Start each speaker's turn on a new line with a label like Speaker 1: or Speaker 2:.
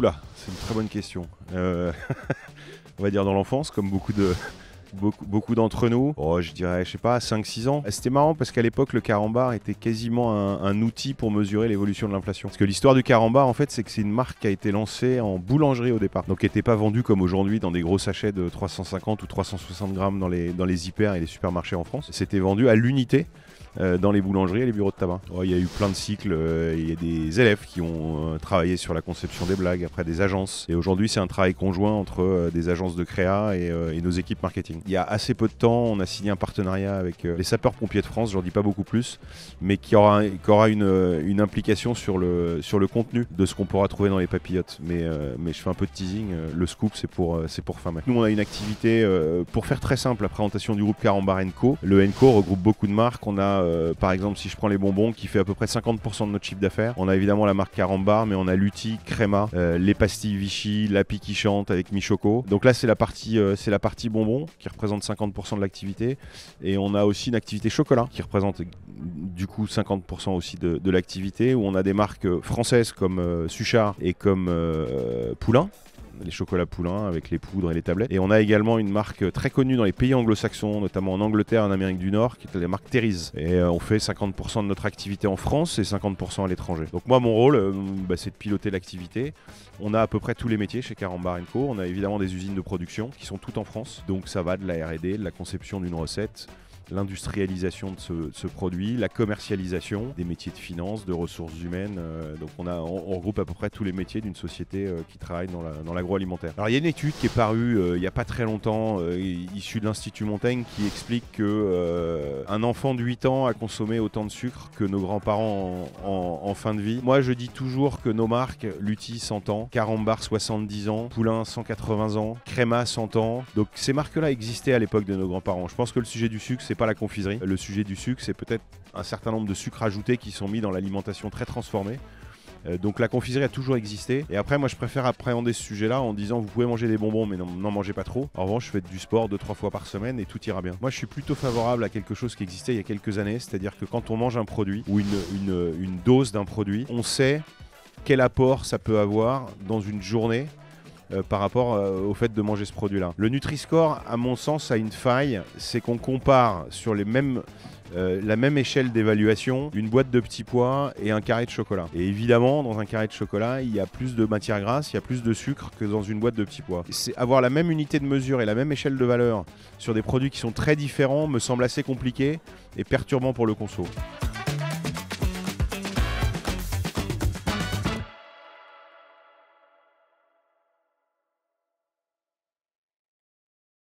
Speaker 1: Oula, c'est une très bonne question. On va dire dans l'enfance, comme beaucoup d'entre nous, je dirais, je sais pas, 5-6 ans. C'était marrant parce qu'à l'époque, le carambar était quasiment un outil pour mesurer l'évolution de l'inflation. Parce que l'histoire du carambar, en fait, c'est que c'est une marque qui a été lancée en boulangerie au départ. Donc, qui n'était pas vendue comme aujourd'hui dans des gros sachets de 350 ou 360 grammes dans les hyper et les supermarchés en France. C'était vendu à l'unité. Dans les boulangeries et les bureaux de tabac. Il y a eu plein de cycles, il y a des élèves qui ont travaillé sur la conception des blagues, après des agences. Et aujourd'hui, c'est un travail conjoint entre des agences de créa et nos équipes marketing. Il y a assez peu de temps, on a signé un partenariat avec les sapeurs-pompiers de France, j'en dis pas beaucoup plus, mais qui aura une implication sur le contenu de ce qu'on pourra trouver dans les papillotes. Mais je fais un peu de teasing, le scoop c'est pour fin mai. Nous on a une activité, pour faire très simple, la présentation du groupe Carambar & Co. Le & Co regroupe beaucoup de marques, on a par exemple, si je prends les bonbons, qui fait à peu près 50% de notre chiffre d'affaires. On a évidemment la marque Carambar, mais on a Lutti, Créma, les pastilles Vichy, Lapi qui chante avec Michoco. Donc là, c'est la partie bonbons qui représente 50% de l'activité. Et on a aussi une activité chocolat qui représente du coup 50% aussi de l'activité, où on a des marques françaises comme Suchard et comme Poulain. Les chocolats Poulain avec les poudres et les tablettes. Et on a également une marque très connue dans les pays anglo-saxons, notamment en Angleterre et en Amérique du Nord, qui est la marque Terry's. Et on fait 50% de notre activité en France et 50% à l'étranger. Donc moi, mon rôle, c'est de piloter l'activité. On a à peu près tous les métiers chez Carambar & Co. On a évidemment des usines de production qui sont toutes en France. Donc ça va de la R&D, de la conception d'une recette, l'industrialisation de ce produit, la commercialisation, des métiers de finance, de ressources humaines. Donc on regroupe à peu près tous les métiers d'une société qui travaille dans l'agroalimentaire. Alors il y a une étude qui est parue il n'y a pas très longtemps, issue de l'Institut Montaigne, qui explique que un enfant de 8 ans a consommé autant de sucre que nos grands-parents en fin de vie. Moi je dis toujours que nos marques, Lutti 100 ans, Carambar 70 ans, Poulain 180 ans, Créma 100 ans. Donc ces marques-là existaient à l'époque de nos grands-parents. Je pense que le sujet du sucre, c'est pas la confiserie. Le sujet du sucre, c'est peut-être un certain nombre de sucres ajoutés qui sont mis dans l'alimentation très transformée. Donc la confiserie a toujours existé. Et après, moi, je préfère appréhender ce sujet-là en disant vous pouvez manger des bonbons, mais n'en mangez pas trop. En revanche, faites du sport 2-3 fois par semaine et tout ira bien. Moi, je suis plutôt favorable à quelque chose qui existait il y a quelques années, c'est-à-dire que quand on mange un produit ou une dose d'un produit, on sait quel apport ça peut avoir dans une journée. Par rapport au fait de manger ce produit-là. Le Nutri-Score, à mon sens, a une faille, c'est qu'on compare sur la même échelle d'évaluation une boîte de petits pois et un carré de chocolat. Et évidemment, dans un carré de chocolat, il y a plus de matière grasse, il y a plus de sucre que dans une boîte de petits pois. Avoir la même unité de mesure et la même échelle de valeur sur des produits qui sont très différents me semble assez compliqué et perturbant pour le conso.